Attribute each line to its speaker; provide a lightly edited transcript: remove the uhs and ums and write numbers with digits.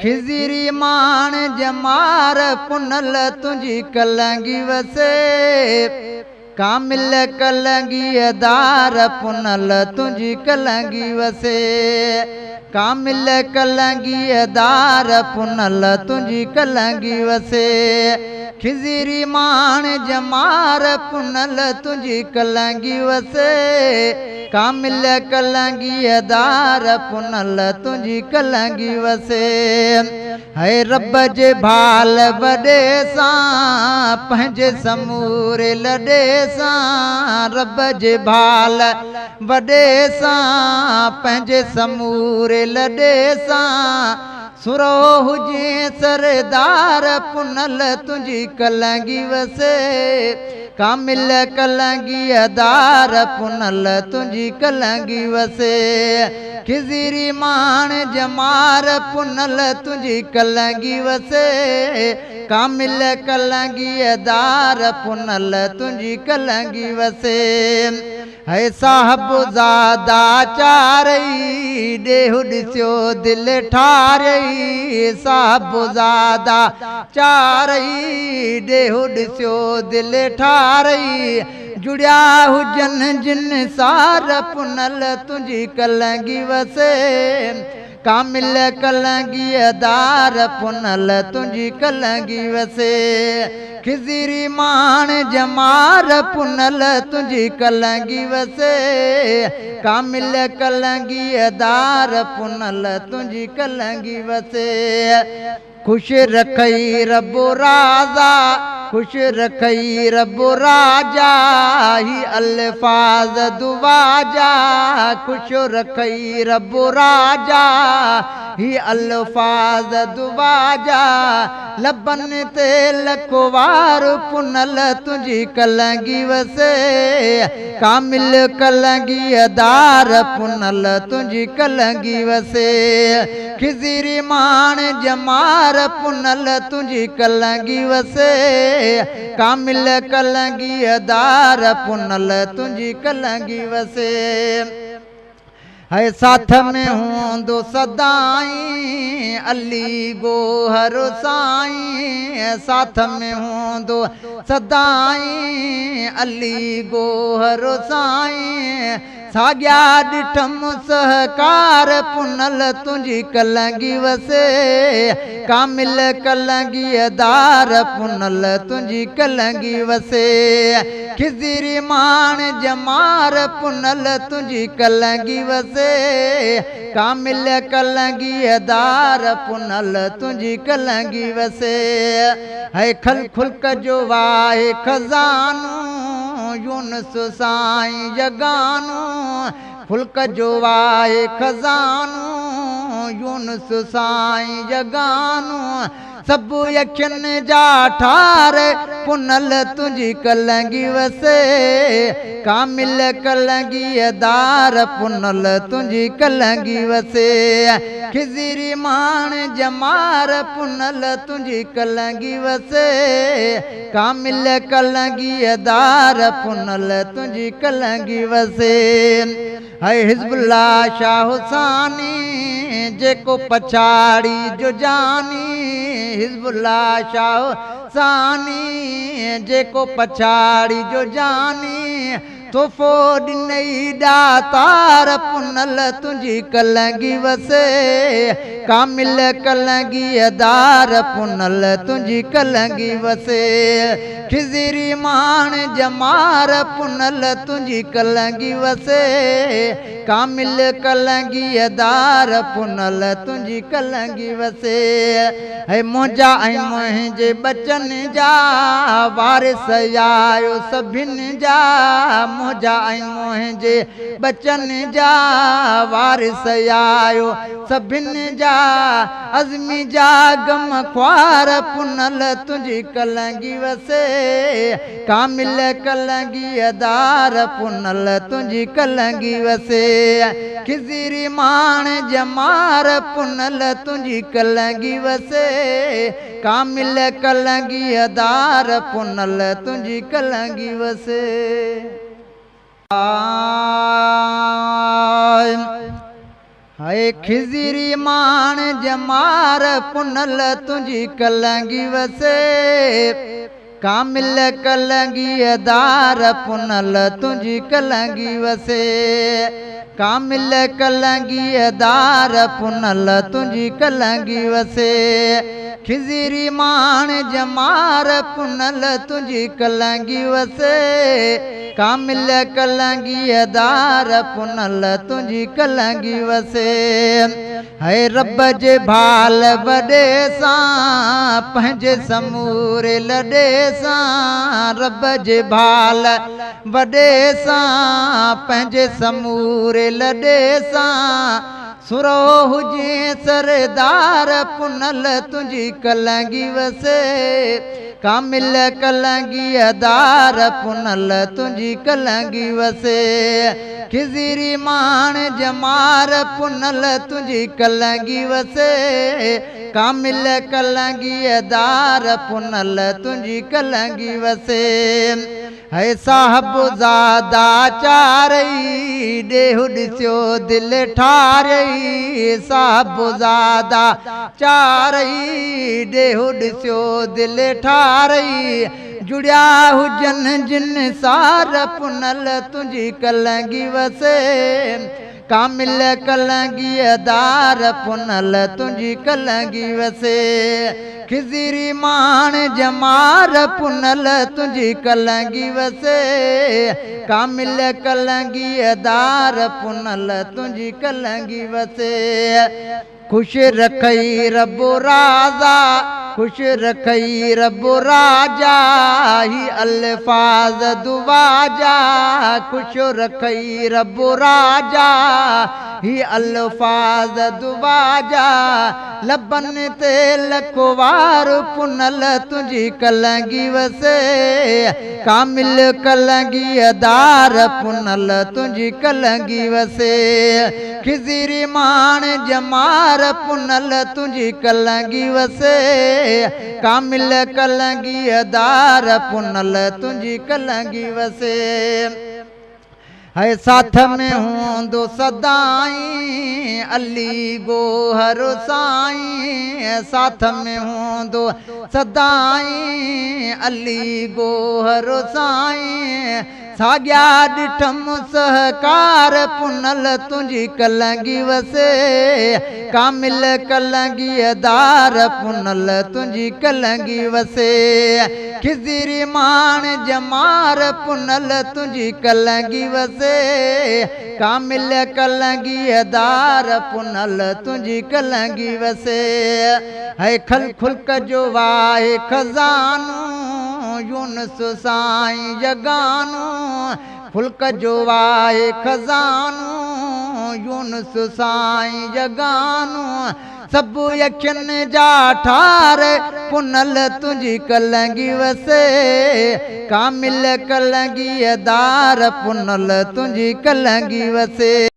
Speaker 1: खिज़िरी मान जमार पुनल तुझी कलंगी वसे कामिल कलंगी दार पुनल तुझी कलंगी वसे कामिल कलंगी दार पुनल तुझी कलंगी वसे खिज़िरी मान जमार पुनल तुझी कलंगी वसे कामिल कलंगी दार पुनल तुझी कलंगी वसे है रब जे भाल वॾे सां पंहिंजे समूरे लॾे सां रब जे भाल वॾे सां पंहिंजे समूरे लॾे सां सुरो हुजे सरदार पुनल तुझी कलंगी वसे कामिल कलंगी दार पुनल तुझी कलंगी वसे खिज़िरी मान जमार पुनल तुझी कलंगी वसे कामिल कलंगी दार पुनल तुझी कलंगी वसे है साहब ज़ादा चारई देहु ॾिसियो दिलि ठारई साहब ज़ादा चारई देहु ॾिसियो दिलि ठारई जुड़िया हुजन जिन सार पुनल तुझी कलंगी वसे कामिल कलंगी दार पुनल तुझी कलंगी वसे खिज़िरी मान जमार पुनल तुझी कलंगी वसे कामिल कलंगी दार पुनल तुझी कलंगी वसे खुश रखई रब राजा खुश रखई रब राजा ही अल्फाज दुआजा खुश रखई रब राजा ही अल्फाज दुआजा लबन ते लखवार पुनल तुझी कलंगी वसे कामिल कलंगी दार पुनल तुझी कलंगी वसे खिज़िरी मान जमार पुनल तुझी कलंगी वसे कामिल कलंगी दार पुनल तुझी कलंगी वसे है साथ में हूंदो सदाई अली गोहर साईं साथ में हूंदो सदाई अली गोहर साईं साॻिया ॾिठम सहकार पुनल तुझी कलंगी वसे कामिल कलंगी दार पुनल तुझी कलंगी वसे खिज़िरी मान जमार पुनल तुझी कलंगी वसे कामिल कलंगी दार पुनल तुझी कलंगी वसे है खल खुल्क जो वाहे खज़ानो यूनुस साईं जगानो फुल्क जो वाहे खज़ानो यूनुस साईं जगानो सब यखिन जा ठार पुनल तुझी कलंगी वसे कामिल कलंगी दार पुनल तुझी कलंगी वसे खिज़िरी मान जमार पुनल तुझी कलंगी वसे कामिल कलंगी दार पुनल तुझी कलंगी वसे है हिज़्बुल्लाह शाह हुसैनी जेको पछाड़ी जो जानी हिज़्बुल्लाह शाह हुसैनी जेको पछाड़ी जो जानी तोहफ़ो ॾिनई ॾातार पुनल तुझी कलंगी वसे कामिल कलंगी दार पुनल तुझी कलंगी वसे खिज़िरी मान जमार पुनल तुझी कलंगी वसे कामिल कलंगी दार पुनल तुझी कलंगी वसे है मुंहिंजा ऐं मुंहिंजे बचन जा वारिस आयो सभिनि जा मुंहिंजा ऐं मुंहिंजे बचन जा वारिस आयो सभिनि जा अज़मी जा गम ख्वार पुनल तुझी कलंगी वसे कामिल कलंगी दार पुनल तुझी कलंगी वसे खिज़िरी मान जमार पुनल तुझी कलंगी वसे कामिल कलंगी दार पुनल तुझी कलंगी वसे हाय खिज़िरी मान जमार पुनल तुझी कलंगी वसे कामिल कलंगी दार पुनल तुझी कलंगी वसे कामिल कलंगी दार पुनल तुझी कलंगी वसे खिज़िरी मान जमार पुनल तुझी कलंगी वसे कामिल कलंगी दार पुनल तुझी कलंगी वसे है रब जे भाल वॾे सां पंहिंजे समूरे लॾे सां रब जे भाल वॾे सां पंहिंजे समूरे लॾे सां सुरो हुजे सरदार पुनल तुझी कलंगी वसे कामिल कलंगी दार पुनल तुझी कलंगी वसे खिज़िरी मान जमार पुनल तुझी कलंगी वसे कामिल कलंगी दार पुनल तुझी कलंगी वसे है साहब ज़ादा चारई ॾेहु ॾिसियो दिलि ठारई साहब ज़ादा चारई ॾेहु ॾिसियो दिलि ठारई जुड़िया हुजनि जिन सार पुनल तुझी कलंगी वसे कामिल कलंगी दार पुनल तुझी कलंगी वसे खिज़िरी मान जमार पुनल तुझी कलंगी वसे कामिल कलंगी दार पुनल तुझी कलंगी वसे खुश रखई रब राजा खुश रखई रब राजा ही अल्फाज दुआजा खुश रखई रब राजा ही अल्फाज दुआजा लबन ते लखवार पुनल तुझी कलंगी वसे कामिल कलंगी दार पुनल तुझी कलंगी वसे खिज़िरी मान जमार पुनल तुझी कलंगी वसे कामिल कलंगी दार पुनल तुझी कलंगी वसे है साथ में हूंदो सदाई अली गोहर साईं साथ में हूंदो सदाई अली गोहर साईं साॻिया ॾिठम सहकार पुनल तुझी कलंगी वसे कामिल कलंगी दार पुनल तुझी कलंगी वसे खिज़िरी मान जमार पुनल तुझी कलंगी वसे कामिल कलंगी दार पुनल तुझी कलंगी वसे है खल खुल्क जो वाहे खज़ानो यूनुस साईं जगानो खुल्क जो वाहे खज़ानो यूनुस साईं जगानो सब यखिन जा ठार पुनल तुझी कलंगी वसे कामिल कलंगी दार पुनल तुझी कलंगी वसे।